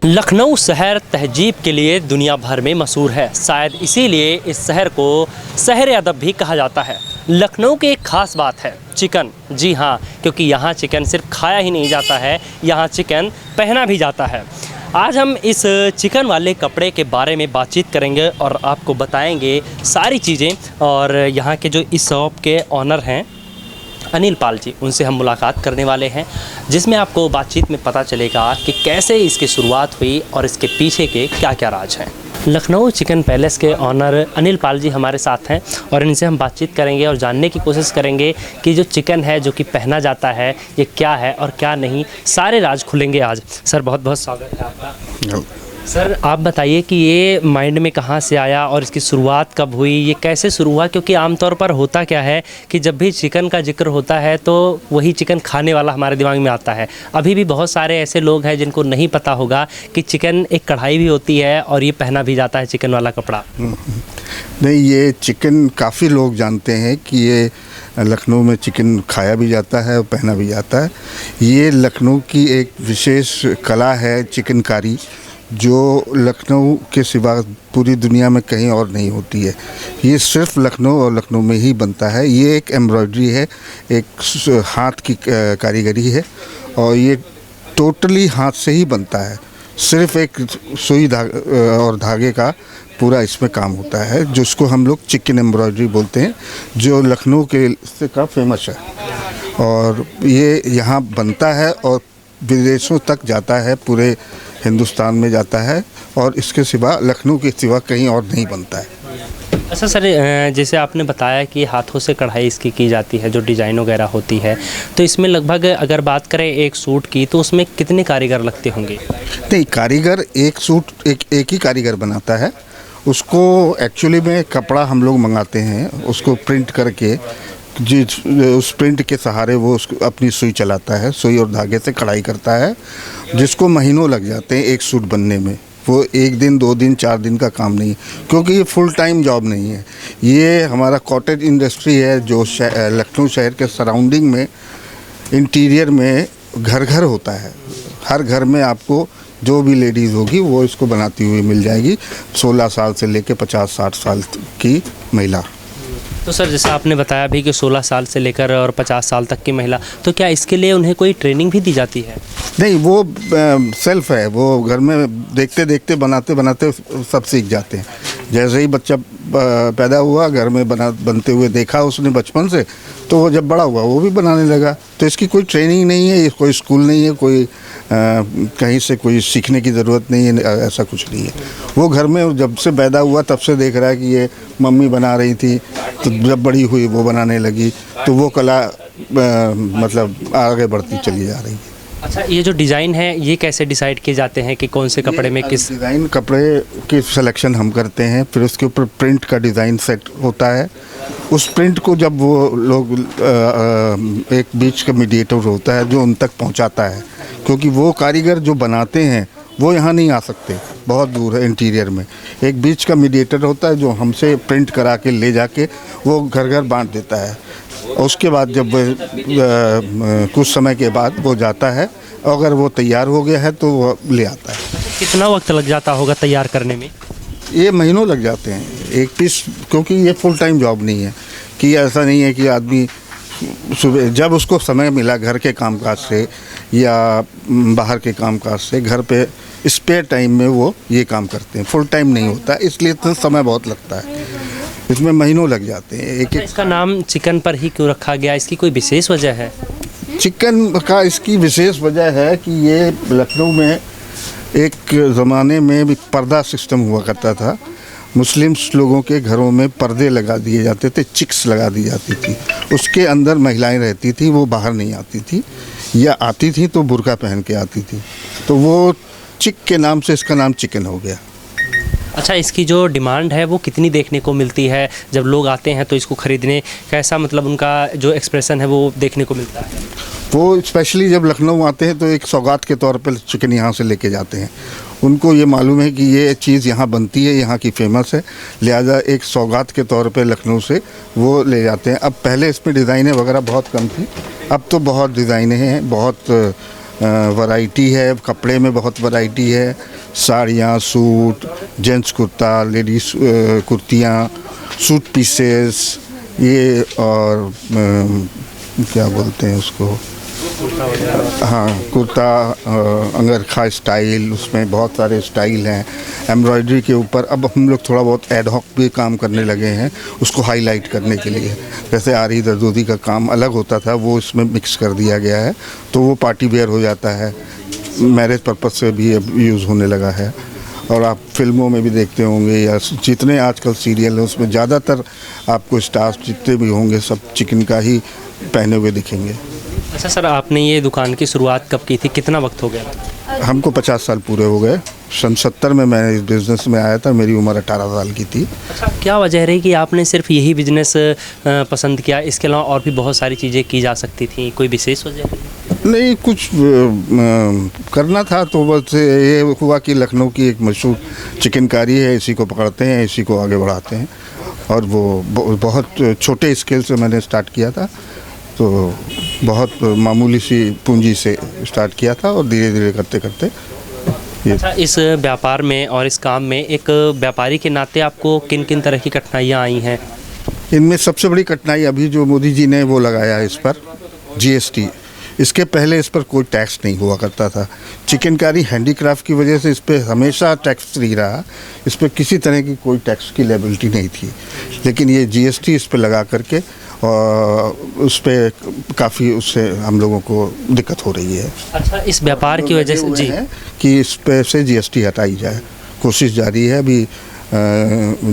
लखनऊ शहर तहजीब के लिए दुनिया भर में मशहूर है। शायद इसीलिए इस शहर को शहर अदब भी कहा जाता है। लखनऊ की एक ख़ास बात है चिकन। जी हाँ, क्योंकि यहाँ चिकन सिर्फ खाया ही नहीं जाता है, यहाँ चिकन पहना भी जाता है। आज हम इस चिकन वाले कपड़े के बारे में बातचीत करेंगे और आपको बताएंगे सारी चीज़ें। और यहाँ के जो इस शॉप के ऑनर हैं अनिल पाल जी, उनसे हम मुलाकात करने वाले हैं, जिसमें आपको बातचीत में पता चलेगा कि कैसे इसकी शुरुआत हुई और इसके पीछे के क्या क्या राज हैं। लखनऊ चिकन पैलेस के ऑनर अनिल पाल जी हमारे साथ हैं और इनसे हम बातचीत करेंगे और जानने की कोशिश करेंगे कि जो चिकन है जो कि पहना जाता है ये क्या है और क्या नहीं, सारे राज खुलेंगे आज। सर बहुत बहुत स्वागत है आपका। सर आप बताइए कि ये माइंड में कहाँ से आया और इसकी शुरुआत कब हुई, ये कैसे शुरू हुआ? क्योंकि आमतौर पर होता क्या है कि जब भी चिकन का जिक्र होता है तो वही चिकन खाने वाला हमारे दिमाग में आता है। अभी भी बहुत सारे ऐसे लोग हैं जिनको नहीं पता होगा कि चिकन एक कढ़ाई भी होती है और ये पहना भी जाता है चिकन वाला कपड़ा। नहीं, ये चिकन काफ़ी लोग जानते हैं कि ये लखनऊ में चिकन खाया भी जाता है और पहना भी जाता है। ये लखनऊ की एक विशेष कला है चिकनकारी, जो लखनऊ के सिवा पूरी दुनिया में कहीं और नहीं होती है। ये सिर्फ लखनऊ और लखनऊ में ही बनता है। ये एक एम्ब्रॉयडरी है, एक हाथ की कारीगरी है और ये टोटली हाथ से ही बनता है। सिर्फ एक सुई और धागे का पूरा इसमें काम होता है, जिसको हम लोग चिकन एम्ब्रॉयडरी बोलते हैं, जो लखनऊ के का फेमस है। और ये यहाँ बनता है और विदेशों तक जाता है, पूरे हिंदुस्तान में जाता है और इसके सिवा लखनऊ के सिवा कहीं और नहीं बनता है। अच्छा सर, जैसे आपने बताया कि हाथों से कढ़ाई इसकी की जाती है, जो डिज़ाइन वगैरह होती है, तो इसमें लगभग अगर बात करें एक सूट की तो उसमें कितने कारीगर लगते होंगे? नहीं, कारीगर एक सूट एक ही कारीगर बनाता है। उसको एक्चुअली में कपड़ा हम लोग मंगाते हैं, उसको प्रिंट करके उस प्रिंट के सहारे वो उसको अपनी सुई चलाता है, सुई और धागे से कढ़ाई करता है, जिसको महीनों लग जाते हैं एक सूट बनने में। वो एक दिन, 2 दिन, 4 दिन का काम नहीं है, क्योंकि ये फुल टाइम जॉब नहीं है। ये हमारा कॉटेज इंडस्ट्री है, जो लखनऊ शहर के सराउंडिंग में इंटीरियर में घर घर होता है। हर घर में आपको जो भी लेडीज़ होगी वो इसको बनाती हुई मिल जाएगी, 16 साल से लेकर 50-60 साल की महिला। तो सर जैसा आपने बताया भी कि 16 साल से लेकर और 50 साल तक की महिला, तो क्या इसके लिए उन्हें कोई ट्रेनिंग भी दी जाती है? नहीं, वो सेल्फ है, वो घर में देखते देखते बनाते बनाते सब सीख जाते हैं। जैसे ही बच्चा पैदा हुआ, घर में बनते हुए देखा उसने बचपन से, तो वो जब बड़ा हुआ वो भी बनाने लगा। तो इसकी कोई ट्रेनिंग नहीं है, कोई स्कूल नहीं है, कोई कहीं से कोई सीखने की ज़रूरत नहीं है, ऐसा कुछ नहीं है। वो घर में जब से पैदा हुआ तब से देख रहा है कि ये मम्मी बना रही थी, तो जब बड़ी हुई वो बनाने लगी, तो वो कला मतलब आगे बढ़ती चली जा रही है। अच्छा, ये जो डिज़ाइन है ये कैसे डिसाइड किए जाते हैं कि कौन से कपड़े में किस डिज़ाइन? कपड़े की सिलेक्शन हम करते हैं, फिर उसके ऊपर प्रिंट का डिज़ाइन सेट होता है। उस प्रिंट को जब वो लोग एक बीच का मीडिएटर होता है जो उन तक पहुंचाता है, क्योंकि वो कारीगर जो बनाते हैं वो यहाँ नहीं आ सकते, बहुत दूर है इंटीरियर में। एक बीच का मीडिएटर होता है जो हमसे प्रिंट करा के ले जाके वो घर घर बांट देता है। उसके बाद जब कुछ समय के बाद वो जाता है, अगर वो तैयार हो गया है तो वो ले आता है। कितना वक्त लग जाता होगा तैयार करने में? ये महीनों लग जाते हैं एक पीस, क्योंकि ये फुल टाइम जॉब नहीं है। कि ऐसा नहीं है कि आदमी सुबह जब उसको समय मिला घर के कामकाज से या बाहर के कामकाज से, घर पे स्पेयर टाइम में वो ये काम करते हैं। फुल टाइम नहीं होता, इसलिए तो समय बहुत लगता है, इसमें महीनों लग जाते हैं। एक इसका नाम चिकन पर ही क्यों रखा गया? इसकी कोई विशेष वजह है? चिकन का इसकी विशेष वजह है कि ये लखनऊ में एक ज़माने में पर्दा सिस्टम हुआ करता था। मुस्लिम्स लोगों के घरों में पर्दे लगा दिए जाते थे, चिक्स लगा दी जाती थी, उसके अंदर महिलाएं रहती थी, वो बाहर नहीं आती थी, या आती थी तो बुर्का पहन के आती थी, तो वो चिक के नाम से इसका नाम चिकन हो गया। अच्छा, इसकी जो डिमांड है वो कितनी देखने को मिलती है? जब लोग आते हैं तो इसको ख़रीदने, कैसा मतलब उनका जो एक्सप्रेशन है वो देखने को मिलता है? वो स्पेशली जब लखनऊ आते हैं तो एक सौगात के तौर पर चिकन यहाँ से लेके जाते हैं। उनको ये मालूम है कि ये चीज़ यहाँ बनती है, यहाँ की फेमस है, लिहाजा एक सौगात के तौर पे लखनऊ से वो ले जाते हैं। अब पहले इसमें डिज़ाइनें वगैरह बहुत कम थी, अब तो बहुत डिज़ाइनें हैं, बहुत वैरायटी है, कपड़े में बहुत वैरायटी है, साड़ियाँ, सूट, जेंट्स कुर्ता, लेडीज़ कुर्तियाँ, सूट पीसेस, ये और क्या बोलते हैं उसको, हाँ कुर्ता, अंगरखा स्टाइल, उसमें बहुत सारे स्टाइल हैं। एम्ब्रॉयडरी के ऊपर अब हम लोग थोड़ा बहुत एड हॉक भी काम करने लगे हैं, उसको हाईलाइट करने के लिए। जैसे आरी दरदोदी का काम अलग होता था, वो इसमें मिक्स कर दिया गया है, तो वो पार्टी वेयर हो जाता है, मैरिज पर्पज़ से भी अब यूज़ होने लगा है। और आप फिल्मों में भी देखते होंगे या जितने आजकल सीरियल हैं उसमें ज़्यादातर आपको स्टार्स जितने भी होंगे सब चिकन का ही पहने हुए दिखेंगे। अच्छा सर, आपने ये दुकान की शुरुआत कब की थी, कितना वक्त हो गया? हमको 50 साल पूरे हो गए। सन 70 में मैं इस बिज़नेस में आया था, मेरी उम्र 18 साल की थी। अच्छा, क्या वजह रही कि आपने सिर्फ यही बिजनेस पसंद किया, इसके अलावा और भी बहुत सारी चीज़ें की जा सकती थी, कोई विशेष वजह रही? नहीं, कुछ करना था तो बस ये हुआ कि लखनऊ की एक मशहूर चिकनकारी है, इसी को पकड़ते हैं, इसी को आगे बढ़ाते हैं। और वो बहुत छोटे स्केल से मैंने स्टार्ट किया था, तो बहुत मामूली सी पूंजी से स्टार्ट किया था और धीरे धीरे करते करते ये। अच्छा, इस व्यापार में और इस काम में एक व्यापारी के नाते आपको किन किन तरह की कठिनाइयाँ आई हैं? इनमें सबसे बड़ी कठिनाई अभी जो मोदी जी ने वो लगाया है इस पर GST। इसके पहले इस पर कोई टैक्स नहीं हुआ करता था। चिकनकारी हैंडीक्राफ्ट की वजह से इस पर हमेशा टैक्स फ्री रहा, इस पर किसी तरह की कोई टैक्स की लेबिलिटी नहीं थी। लेकिन ये GST इस पर लगा करके और उस पर काफ़ी उससे हम लोगों को दिक्कत हो रही है। अच्छा, इस व्यापार की वजह से जी कि इस पे से GST हटाई जाए, कोशिश जारी है। अभी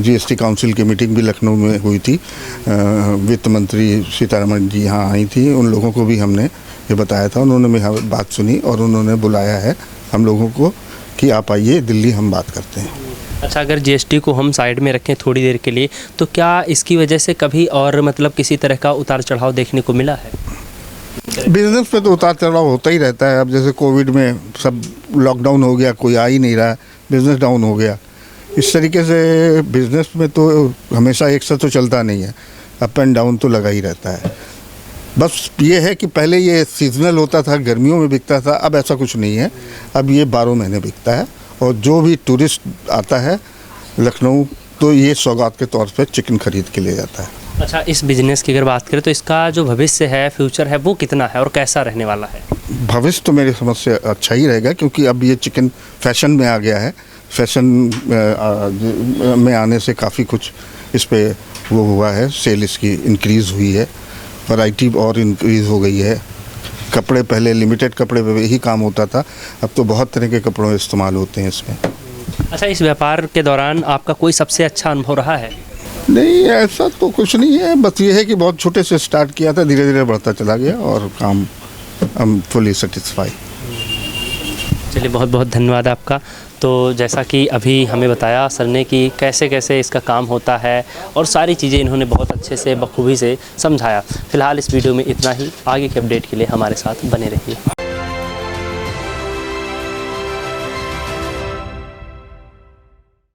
GST काउंसिल की मीटिंग भी लखनऊ में हुई थी, वित्त मंत्री सीतारमण जी यहाँ आई थी, उन लोगों को भी हमने ये बताया था, उन्होंने मेरी बात सुनी और उन्होंने बुलाया है हम लोगों को कि आप आइए दिल्ली, हम बात करते हैं। अच्छा, अगर GST को हम साइड में रखें थोड़ी देर के लिए, तो क्या इसकी वजह से कभी और मतलब किसी तरह का उतार चढ़ाव देखने को मिला है? बिजनेस पे तो उतार चढ़ाव होता ही रहता है। अब जैसे कोविड में सब लॉकडाउन हो गया, कोई आ ही नहीं रहा, बिज़नेस डाउन हो गया। इस तरीके से बिज़नेस में तो हमेशा एक साथ तो चलता नहीं है, अप एंड डाउन तो लगा ही रहता है। बस ये है कि पहले ये सीजनल होता था, गर्मियों में बिकता था, अब ऐसा कुछ नहीं है, अब ये 12 महीने बिकता है। और जो भी टूरिस्ट आता है लखनऊ तो ये सौगात के तौर पे चिकन खरीद के ले जाता है। अच्छा, इस बिज़नेस की अगर बात करें तो इसका जो भविष्य है, फ्यूचर है, वो कितना है और कैसा रहने वाला है? भविष्य तो मेरी समझ से अच्छा ही रहेगा, क्योंकि अब ये चिकन फैशन में आ गया है। फैशन में आने से काफ़ी कुछ इस पे वो हुआ है, सेल इसकी इंक्रीज़ हुई है, वैरायटी और इंक्रीज़ हो गई है। कपड़े पहले लिमिटेड कपड़े पे ही काम होता था, अब तो बहुत तरह के कपड़ों इस्तेमाल होते हैं इसमें। अच्छा, इस व्यापार के दौरान आपका कोई सबसे अच्छा अनुभव रहा है? नहीं, ऐसा तो कुछ नहीं है, बस ये है कि बहुत छोटे से स्टार्ट किया था, धीरे धीरे बढ़ता चला गया और काम हम फुली सेटिस्फाई। चलिए, बहुत बहुत धन्यवाद आपका। तो जैसा कि अभी हमें बताया सर ने कि कैसे कैसे इसका काम होता है और सारी चीज़ें इन्होंने बहुत अच्छे से बखूबी से समझाया। फ़िलहाल इस वीडियो में इतना ही, आगे के अपडेट के लिए हमारे साथ बने रहिए।